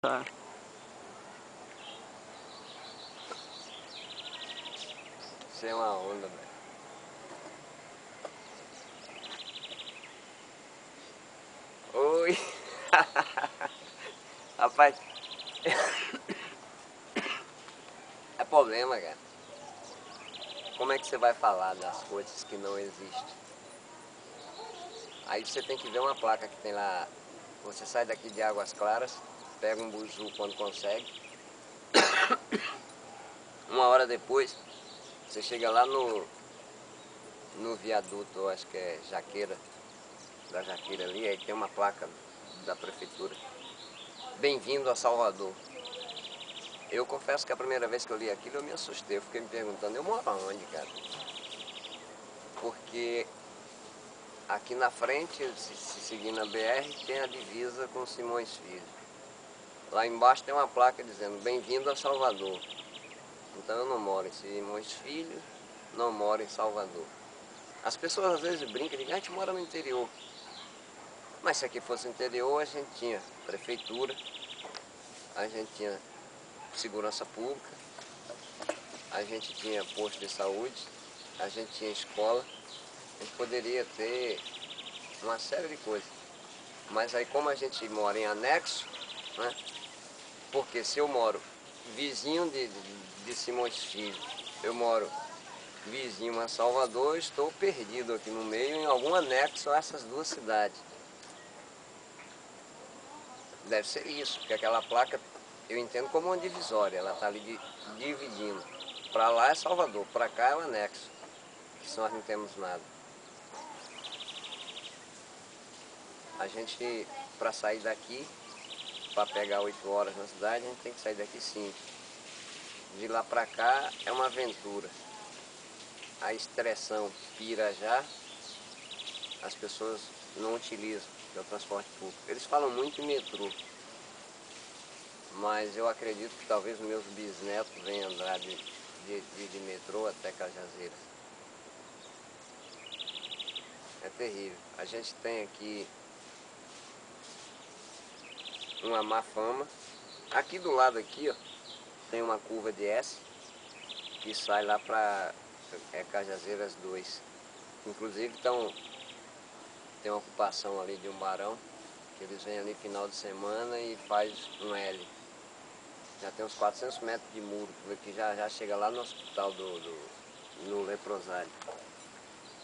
Tá. Isso é uma onda, velho. Oi! Rapaz, é problema, cara. Como é que você vai falar das coisas que não existem? Aí você tem que ver uma placa que tem lá. Você sai daqui de Águas Claras, pega um buzu quando consegue. Uma hora depois, você chega lá no viaduto, acho que é Jaqueira, da Jaqueira ali, aí tem uma placa da prefeitura. Bem-vindo a Salvador. Eu confesso que a primeira vez que eu li aquilo eu me assustei, eu fiquei me perguntando, eu moro aonde, cara? Porque aqui na frente, se seguindo a BR, tem a divisa com Simões Filho. Lá embaixo tem uma placa dizendo, bem-vindo a Salvador. Então eu não moro em Simões Filho, não moro em Salvador. As pessoas às vezes brincam e dizem, a gente mora no interior. Mas se aqui fosse interior, a gente tinha prefeitura, a gente tinha segurança pública, a gente tinha posto de saúde, a gente tinha escola, a gente poderia ter uma série de coisas. Mas aí como a gente mora em anexo, né? Porque se eu moro vizinho de Simões Filho, eu moro vizinho a Salvador, eu estou perdido aqui no meio em algum anexo a essas duas cidades. Deve ser isso, porque aquela placa eu entendo como uma divisória, ela está ali dividindo. Para lá é Salvador, para cá é o anexo, que nós não temos nada. A gente, para sair daqui, para pegar 8 horas na cidade, a gente tem que sair daqui 5. De lá para cá é uma aventura. A expressão Pirajá, as pessoas não utilizam, que é o transporte público. Eles falam muito em metrô, mas eu acredito que talvez meus bisnetos venham andar de metrô até Cajazeiras. É terrível. A gente tem aqui uma má fama. Aqui do lado aqui, ó, tem uma curva de S que sai lá para Cajazeiras 2. Inclusive tem uma ocupação ali de um barão, que eles vêm ali final de semana e faz um L. Já tem uns 400 metros de muro, que já chega lá no hospital no Leprosário.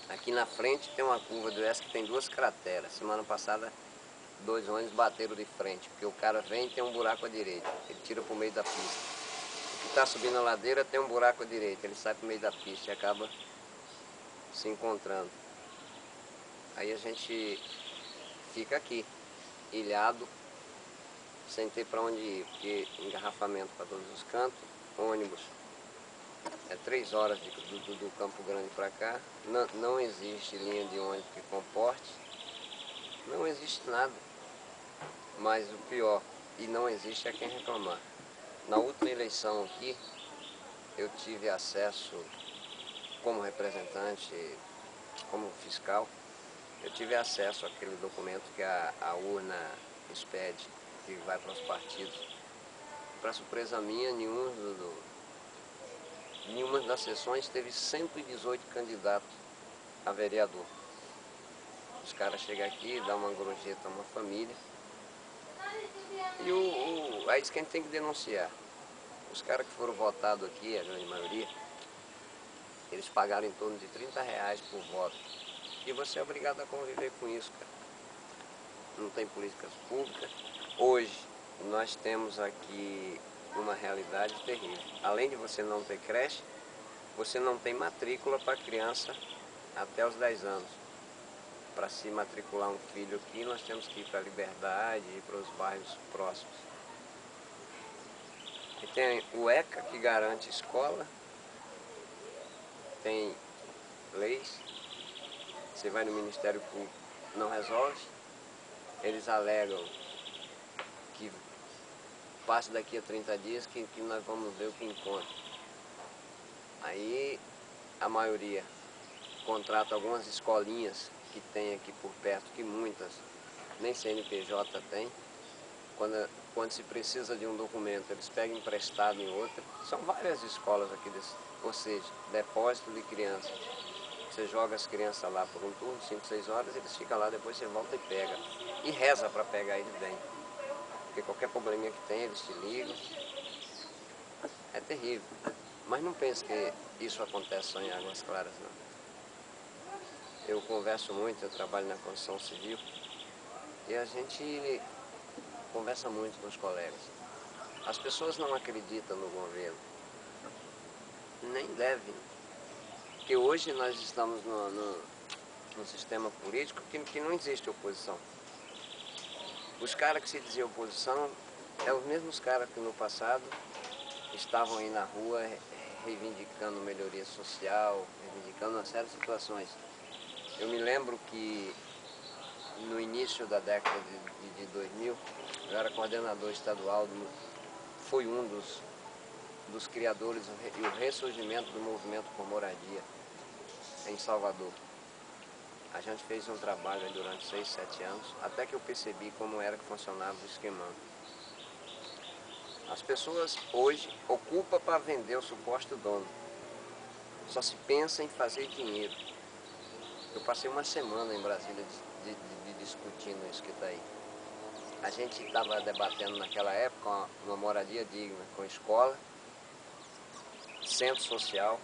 Aqui na frente tem uma curva do S que tem 2 crateras. Semana passada 2 ônibus bateram de frente, porque o cara vem e tem um buraco à direita, ele tira pro meio da pista. O que está subindo a ladeira tem um buraco à direita, ele sai pro meio da pista e acaba se encontrando. Aí a gente fica aqui, ilhado, sem ter para onde ir, porque engarrafamento para todos os cantos, ônibus. É 3 horas do Campo Grande para cá, não existe linha de ônibus que comporte, não existe nada. Mas o pior, e não existe, é quem reclamar. Na última eleição aqui, eu tive acesso como representante, como fiscal, eu tive acesso àquele documento que a urna expede, que vai para os partidos. Para surpresa minha, nenhuma das sessões teve 118 candidatos a vereador. Os caras chegam aqui, dão uma gorjeta a uma família. E é isso que a gente tem que denunciar. Os caras que foram votados aqui, a grande maioria, eles pagaram em torno de R$ 30 por voto. E você é obrigado a conviver com isso, cara. Não tem políticas públicas. Hoje, nós temos aqui uma realidade terrível. Além de você não ter creche, você não tem matrícula para criança até os 10 anos. Para se matricular um filho aqui, nós temos que ir para a Liberdade, ir para os bairros próximos. E tem o ECA, que garante escola, tem leis. Você vai no Ministério Público, não resolve. Eles alegam que passa daqui a 30 dias que nós vamos ver o que encontra. Aí a maioria contrata algumas escolinhas que tem aqui por perto, que muitas nem CNPJ tem. Quando quando se precisa de um documento, eles pegam emprestado em outra. São várias escolas aqui, ou seja, depósito de crianças. Você joga as crianças lá por um turno, 5, 6 horas, eles ficam lá, depois você volta e pega. E reza para pegar eles bem. Porque qualquer probleminha que tem, eles te ligam. É terrível. Mas não pense que isso acontece só em Águas Claras, não. Eu converso muito, eu trabalho na construção civil. E a gente conversa muito com os colegas. As pessoas não acreditam no governo. Nem devem. Porque hoje nós estamos num sistema político que não existe oposição. Os caras que se diziam oposição é os mesmos caras que no passado estavam aí na rua reivindicando melhoria social, reivindicando uma série de situações. Eu me lembro que no início da década de 2000, eu era coordenador estadual, fui um dos criadores e o ressurgimento do movimento por moradia em Salvador. A gente fez um trabalho durante 6, 7 anos, até que eu percebi como era que funcionava o esquemão. As pessoas hoje ocupam para vender o suposto dono. Só se pensa em fazer dinheiro. Eu passei uma semana em Brasília discutindo isso que está aí. A gente estava debatendo naquela época uma moradia digna, com escola, centro social,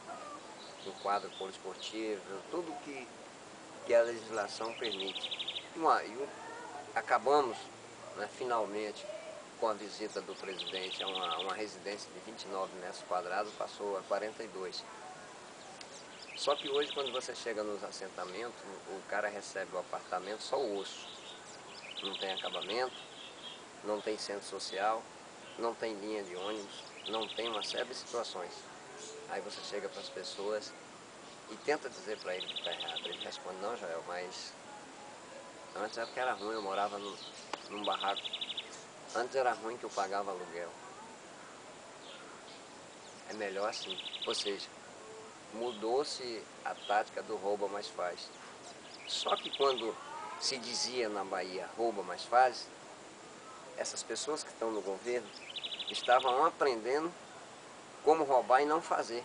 um quadro poliesportivo, tudo que a legislação permite. Acabamos, né, finalmente, com a visita do presidente a uma residência de 29 metros quadrados, passou a 42. Só que hoje, quando você chega nos assentamentos, o cara recebe o apartamento só o osso. Não tem acabamento, não tem centro social, não tem linha de ônibus, não tem uma série de situações. Aí você chega para as pessoas e tenta dizer para ele que está errado. Ele responde: não, Joel, mas antes era porque era ruim, eu morava num barraco. Antes era ruim que eu pagava aluguel. É melhor assim. Ou seja, mudou-se a tática do rouba mais faz. Só que quando se dizia na Bahia rouba mais faz, essas pessoas que estão no governo estavam aprendendo como roubar e não fazer.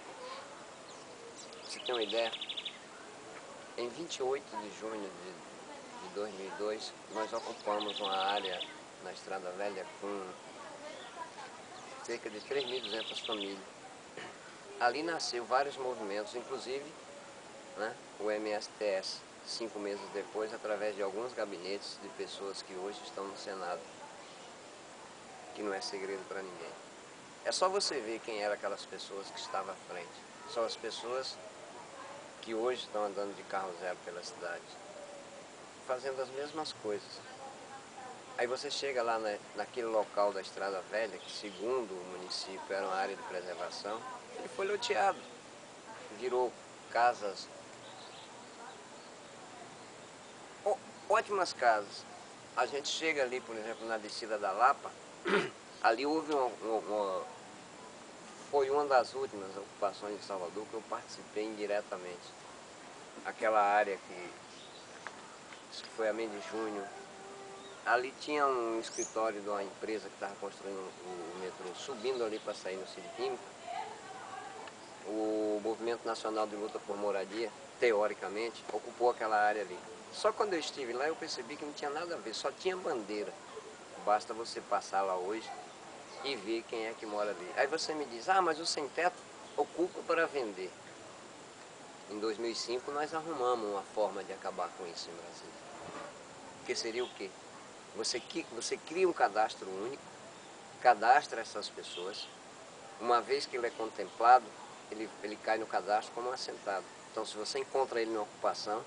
Pra você ter uma ideia, em 28 de junho de 2002, nós ocupamos uma área na Estrada Velha com cerca de 3.200 famílias. Ali nasceu vários movimentos, inclusive, né, o MSTS, 5 meses depois, através de alguns gabinetes de pessoas que hoje estão no Senado, que não é segredo para ninguém. É só você ver quem eram aquelas pessoas que estavam à frente. São as pessoas que hoje estão andando de carro zero pela cidade, fazendo as mesmas coisas. Aí você chega lá naquele local da Estrada Velha, que segundo o município era uma área de preservação, ele foi loteado, virou casas, ótimas casas. A gente chega ali, por exemplo, na descida da Lapa, ali houve foi uma das últimas ocupações de Salvador que eu participei indiretamente. Aquela área que foi a Mendes de Junho, ali tinha um escritório de uma empresa que estava construindo o metrô, subindo ali para sair no Cine Químico. O Movimento Nacional de Luta por Moradia, teoricamente, ocupou aquela área ali. Só quando eu estive lá eu percebi que não tinha nada a ver, só tinha bandeira. Basta você passar lá hoje e ver quem é que mora ali. Aí você me diz: ah, mas o sem teto ocupa para vender. Em 2005 nós arrumamos uma forma de acabar com isso em Brasília. Que seria o quê? Você cria um cadastro único, cadastra essas pessoas. Uma vez que ele é contemplado, ele cai no cadastro como assentado. Então, se você encontra ele em ocupação,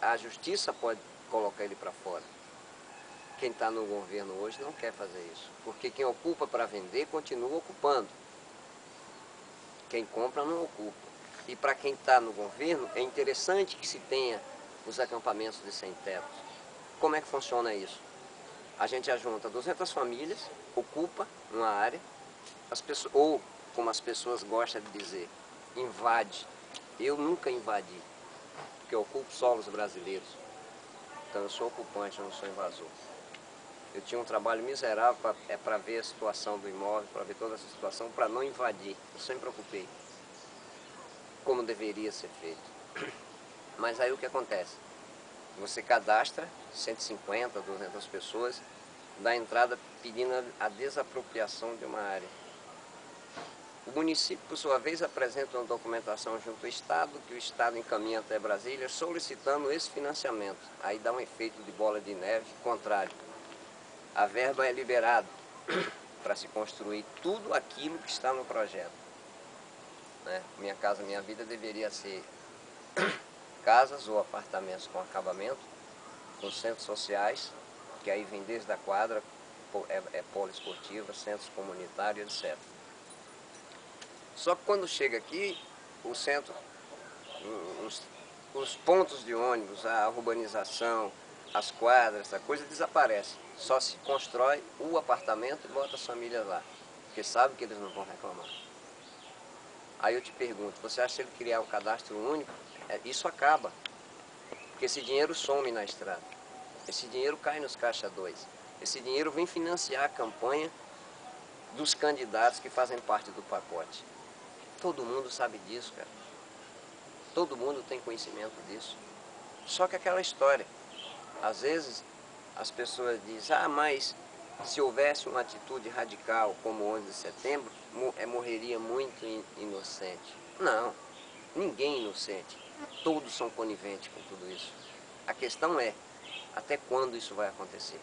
a justiça pode colocar ele para fora. Quem está no governo hoje não quer fazer isso, porque quem ocupa para vender continua ocupando. Quem compra não ocupa. E para quem está no governo, é interessante que se tenha os acampamentos de sem-teto. Como é que funciona isso? A gente ajunta 200 famílias, ocupa uma área, ou, como as pessoas gostam de dizer, invade. Eu nunca invadi, porque eu ocupo solos brasileiros. Então eu sou ocupante, eu não sou invasor. Eu tinha um trabalho miserável para ver a situação do imóvel, para ver toda essa situação, para não invadir. Eu sempre me preocupei, como deveria ser feito. Mas aí o que acontece? Você cadastra 150, 200 pessoas, dá entrada pedindo a desapropriação de uma área. O município, por sua vez, apresenta uma documentação junto ao Estado, que o Estado encaminha até Brasília, solicitando esse financiamento. Aí dá um efeito de bola de neve contrário. A verba é liberada para se construir tudo aquilo que está no projeto. Né? Minha Casa Minha Vida deveria ser casas ou apartamentos com acabamento, com centros sociais, que aí vem desde a quadra, poliesportiva, centros comunitários, etc. Só que quando chega aqui, o centro, os pontos de ônibus, a urbanização, as quadras, essa coisa desaparece. Só se constrói o apartamento e bota as famílias lá, porque sabe que eles não vão reclamar. Aí eu te pergunto, você acha que ele criar um cadastro único, isso acaba, porque esse dinheiro some na estrada, esse dinheiro cai nos caixa 2, esse dinheiro vem financiar a campanha dos candidatos que fazem parte do pacote. Todo mundo sabe disso, cara. Todo mundo tem conhecimento disso. Só que aquela história, às vezes as pessoas dizem, mas se houvesse uma atitude radical como o 11 de setembro, morreria muito inocente. Não, ninguém é inocente. Todos são coniventes com tudo isso. A questão é, até quando isso vai acontecer?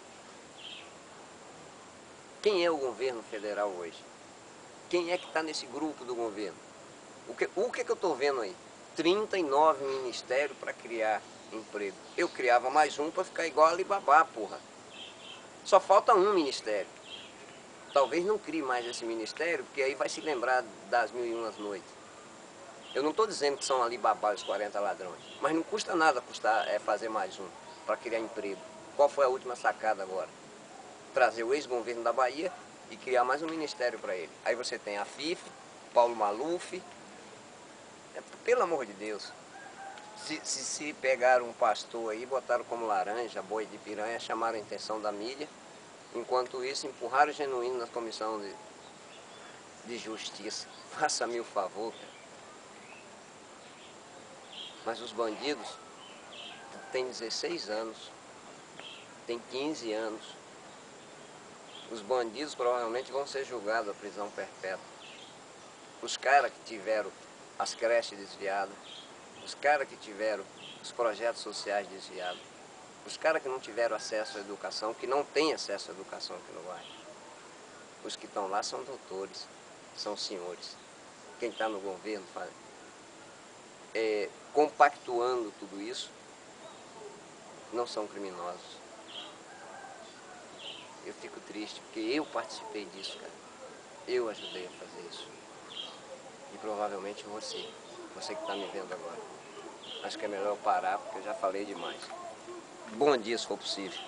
Quem é o governo federal hoje? Quem é que está nesse grupo do governo? O que eu estou vendo aí? 39 ministérios para criar emprego. Eu criava mais um para ficar igual a Alibaba, porra. Só falta um ministério. Talvez não crie mais esse ministério, porque aí vai se lembrar das 1001 noites. Eu não estou dizendo que são Alibaba os 40 ladrões, mas não custa nada fazer mais um para criar emprego. Qual foi a última sacada agora? Trazer o ex-governo da Bahia e criar mais um ministério para ele. Aí você tem a FIF, Paulo Maluf. Pelo amor de Deus, se pegaram um pastor aí, botaram como laranja, boi de piranha, chamaram a atenção da mídia, enquanto isso empurraram o Genuíno na comissão de justiça. Faça-me o favor, cara. Mas os bandidos têm 16 anos, têm 15 anos. Os bandidos provavelmente vão ser julgados a prisão perpétua. Os caras que tiveram as creches desviadas, os caras que tiveram os projetos sociais desviados, os caras que não tiveram acesso à educação, que não têm acesso à educação aqui no bairro. Os que estão lá são doutores, são senhores. Quem está no governo compactuando tudo isso, não são criminosos. Eu fico triste, porque eu participei disso, cara. Eu ajudei a fazer isso. E provavelmente você que está me vendo agora. Acho que é melhor eu parar, porque eu já falei demais. Bom dia, se for possível.